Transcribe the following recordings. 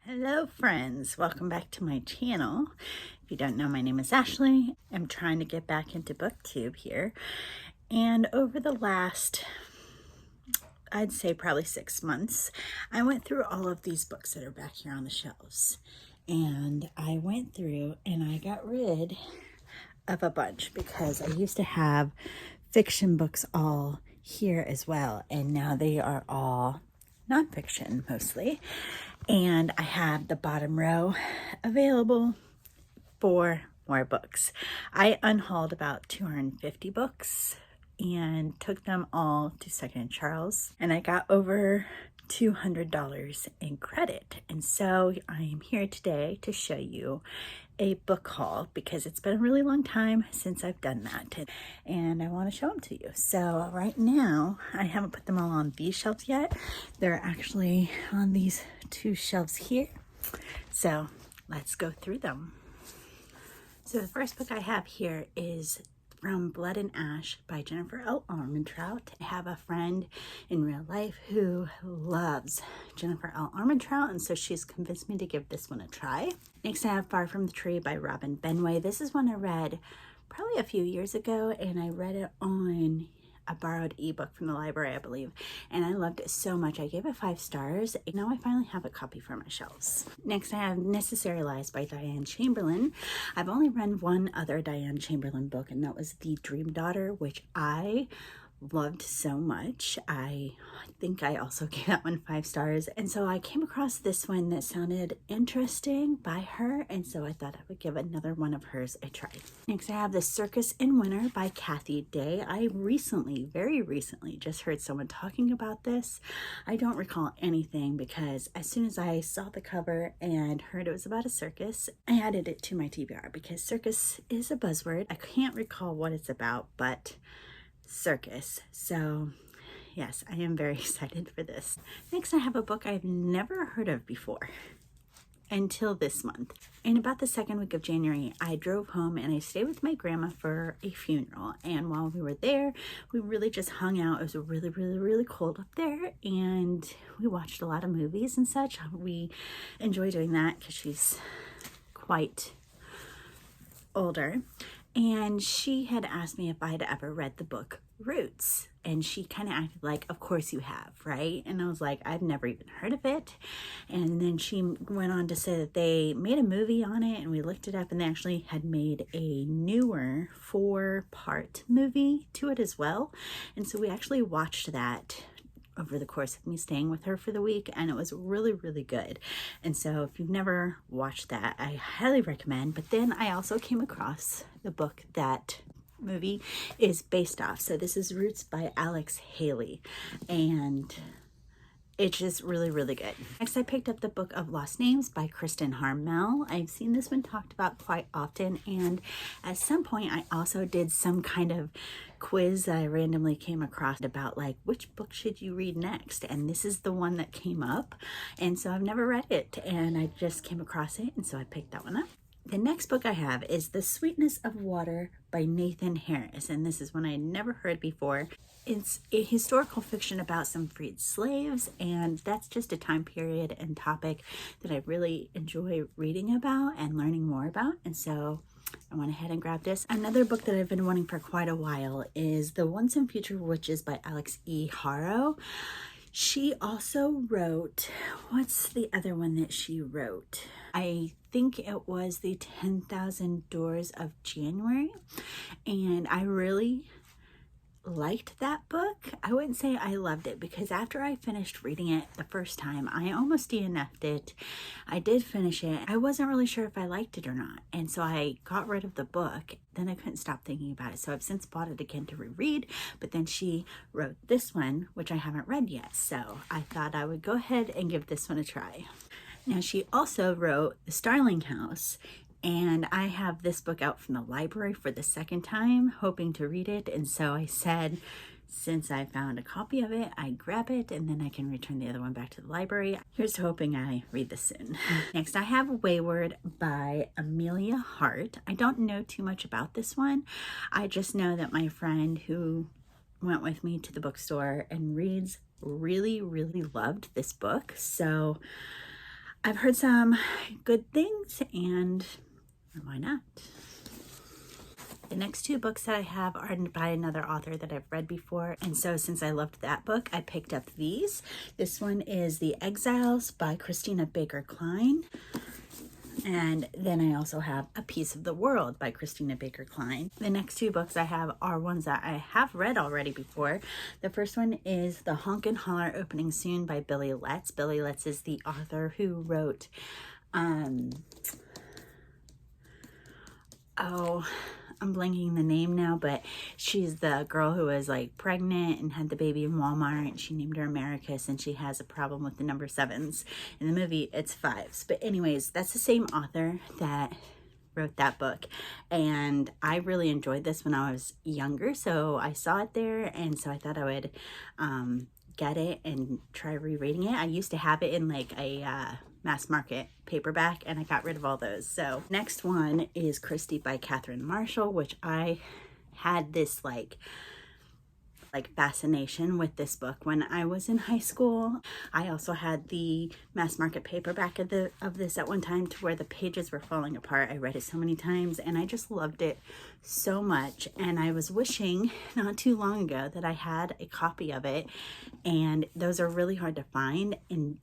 Hello friends, welcome back to my channel. If you don't know, my name is Ashley. I'm trying to get back into booktube here, and over the last, I'd say probably 6 months, I went through all of these books that are back here on the shelves, and I went through and I got rid of a bunch because I used to have fiction books all here as well, and now they are all nonfiction mostly. And I have the bottom row available for more books. I unhauled about 250 books and took them all to Second & Charles, and I got over $200 in credit. And so I am here today to show you a book haul because it's been a really long time since I've done that, and I want to show them to you. So right now I haven't put them all on these shelves yet. They're actually on these two shelves here, so let's go through them. So the first book I have here is From Blood and Ash by Jennifer L. Armentrout. I have a friend in real life who loves Jennifer L. Armentrout, and so she's convinced me to give this one a try. Next I have Far From the Tree by Robin Benway. This is one I read probably a few years ago, and I read it on a borrowed ebook from the library, I believe, and I loved it so much I gave it 5 stars. And now I finally have a copy for my shelves. Next I have Necessary Lies by Diane Chamberlain. I've only read one other Diane Chamberlain book, and that was The Dream Daughter, which I loved so much. I think I also gave that one 5 stars, and so I came across this one that sounded interesting by her, and so I thought I would give another one of hers a try. Next I have The Circus in Winter by Kathy Day. I very recently just heard someone talking about this. I don't recall anything because as soon as I saw the cover and heard it was about a circus, I added it to my TBR because circus is a buzzword. I can't recall what it's about, but circus. So yes, I am very excited for this. Next I have a book I've never heard of before until this month. In about the second week of January, I drove home and I stayed with my grandma for a funeral, and while we were there we really just hung out. It was really cold up there, and we watched a lot of movies and such. We enjoy doing that because she's quite older. And she had asked me if I had ever read the book Roots, and she kind of acted like, of course you have, right? And I was like, I've never even heard of it. And then she went on to say that they made a movie on it, and we looked it up, and they actually had made a newer 4-part movie to it as well. And so we actually watched that over the course of me staying with her for the week, and it was really good. And so if you've never watched that, I highly recommend. But then I also came across the book that movie is based off. So this is Roots by Alex Haley, and it's just really good. Next I picked up the book of Lost Names by Kristen Harmel. I've seen this one talked about quite often, and at some point I also did some kind of quiz that I randomly came across about like which book should you read next, and this is the one that came up, and so I've never read it and I just came across it, and so I picked that one up. The next book I have is The Sweetness of Water by Nathan Harris, and this is one I had never heard before. It's a historical fiction about some freed slaves, and that's just a time period and topic that I really enjoy reading about and learning more about, and so I went ahead and grabbed this. Another book that I've been wanting for quite a while is The Once and Future Witches by Alex E. Haro. She also wrote, what's the other one that she wrote? I think it was The 10,000 Doors of January, and I really liked that book. I wouldn't say I loved it because after I finished reading it the first time, I almost DNF'd it. I did finish it. I wasn't really sure if I liked it or not, and so I got rid of the book. Then I couldn't stop thinking about it, so I've since bought it again to reread. But then she wrote this one, which I haven't read yet, so I thought I would go ahead and give this one a try. Now she also wrote The Starling House, and I have this book out from the library for the second time, hoping to read it. And so I said, since I found a copy of it, I grab it and then I can return the other one back to the library. Here's to hoping I read this soon. Next, I have Wayward by Amelia Hart. I don't know too much about this one. I just know that my friend who went with me to the bookstore and reads really loved this book. So I've heard some good things, and why not? The next two books that I have are by another author that I've read before, and so since I loved that book, I picked up these. This one is The Exiles by Christina Baker Klein. And then I also have A Piece of the World by Christina Baker Klein. The next two books I have are ones that I have read already before. The first one is The Honk and Holler Opening Soon by Billy Letts. Billy Letts is the author who wrote, I'm blanking the name now, but she's the girl who was like pregnant and had the baby in Walmart, and she named her Americus, and she has a problem with the number 7s. In the movie, it's 5s. But anyways, that's the same author that wrote that book, and I really enjoyed this when I was younger, so I saw it there, and so I thought I would get it and try rereading it. I used to have it in like a mass market paperback, and I got rid of all those. So next one is Christie by Catherine Marshall, which I had this like fascination with this book when I was in high school. I also had the mass market paperback of this at one time, to where the pages were falling apart. I read it so many times, and I just loved it so much, and I was wishing not too long ago that I had a copy of it, and those are really hard to find in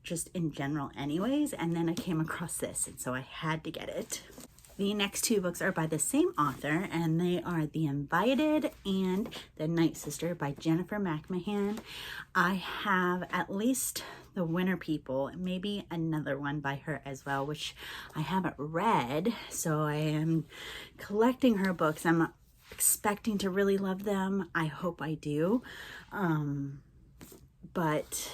general anyways, and then I came across this, and so I had to get it. The next two books are by the same author, and they are The Invited and The Night Sister by Jennifer McMahon. I have at least The Winter People, maybe another one by her as well, which I haven't read, so I am collecting her books. I'm expecting to really love them. I hope I do. But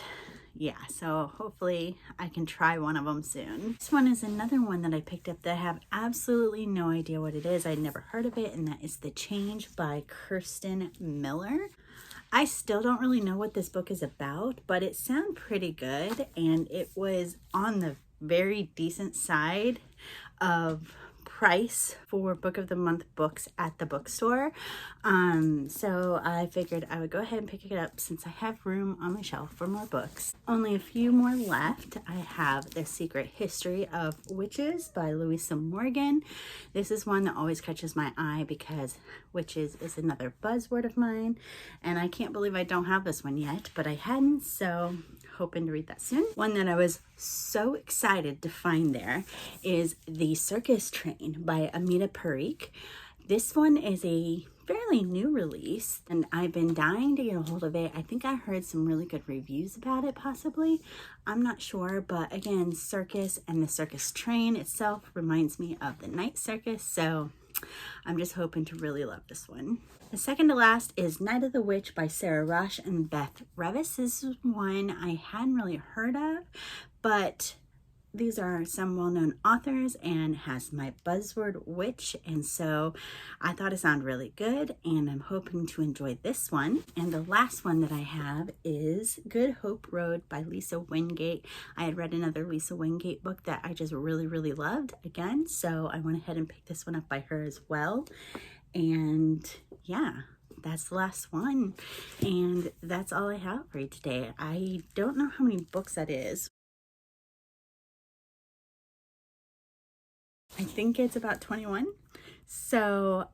yeah, so hopefully I can try one of them soon. This one is another one that I picked up that I have absolutely no idea what it is. I'd never heard of it, and that is The Change by Kirsten Miller. I still don't really know what this book is about, but it sounded pretty good, and it was on the very decent side of price for Book of the Month books at the bookstore. So I figured I would go ahead and pick it up since I have room on my shelf for more books. Only a few more left. I have The Secret History of Witches by Louisa Morgan. This is one that always catches my eye because witches is another buzzword of mine, and I can't believe I don't have this one yet, but I hadn't, so hoping to read that soon. One that I was so excited to find there is The Circus Train by Amita Parikh. This one is a fairly new release, and I've been dying to get a hold of it. I think I heard some really good reviews about it, possibly. I'm not sure, but again, circus and the circus train itself reminds me of the night circus, so I'm just hoping to really love this one. The second to last is Night of the Witch by Sarah Rush and Beth Revis. This is one I hadn't really heard of, but these are some well-known authors and has my buzzword witch, and so I thought it sounded really good, and I'm hoping to enjoy this one. And the last one that I have is Good Hope Road by Lisa Wingate. I had read another Lisa Wingate book that I just really loved again, so I went ahead and picked this one up by her as well. And yeah, that's the last one, and that's all I have for you today. I don't know how many books that is. I think it's about 21. So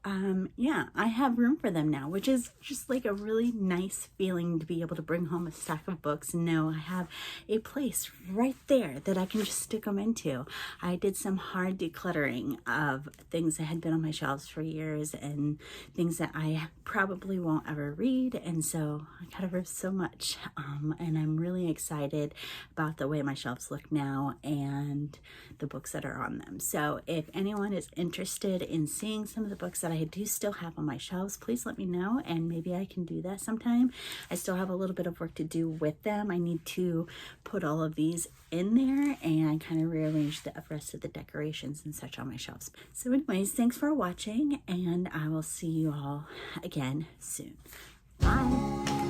yeah, I have room for them now, which is just like a really nice feeling to be able to bring home a stack of books and know I have a place right there that I can just stick them into. I did some hard decluttering of things that had been on my shelves for years and things that I probably won't ever read, and so I got rid of so much, and I'm really excited about the way my shelves look now and the books that are on them. So if anyone is interested in seeing some of the books that I do still have on my shelves, please let me know, and maybe I can do that sometime. I still have a little bit of work to do with them. I need to put all of these in there and kind of rearrange the rest of the decorations and such on my shelves. So anyways, thanks for watching, and I will see you all again soon. Bye.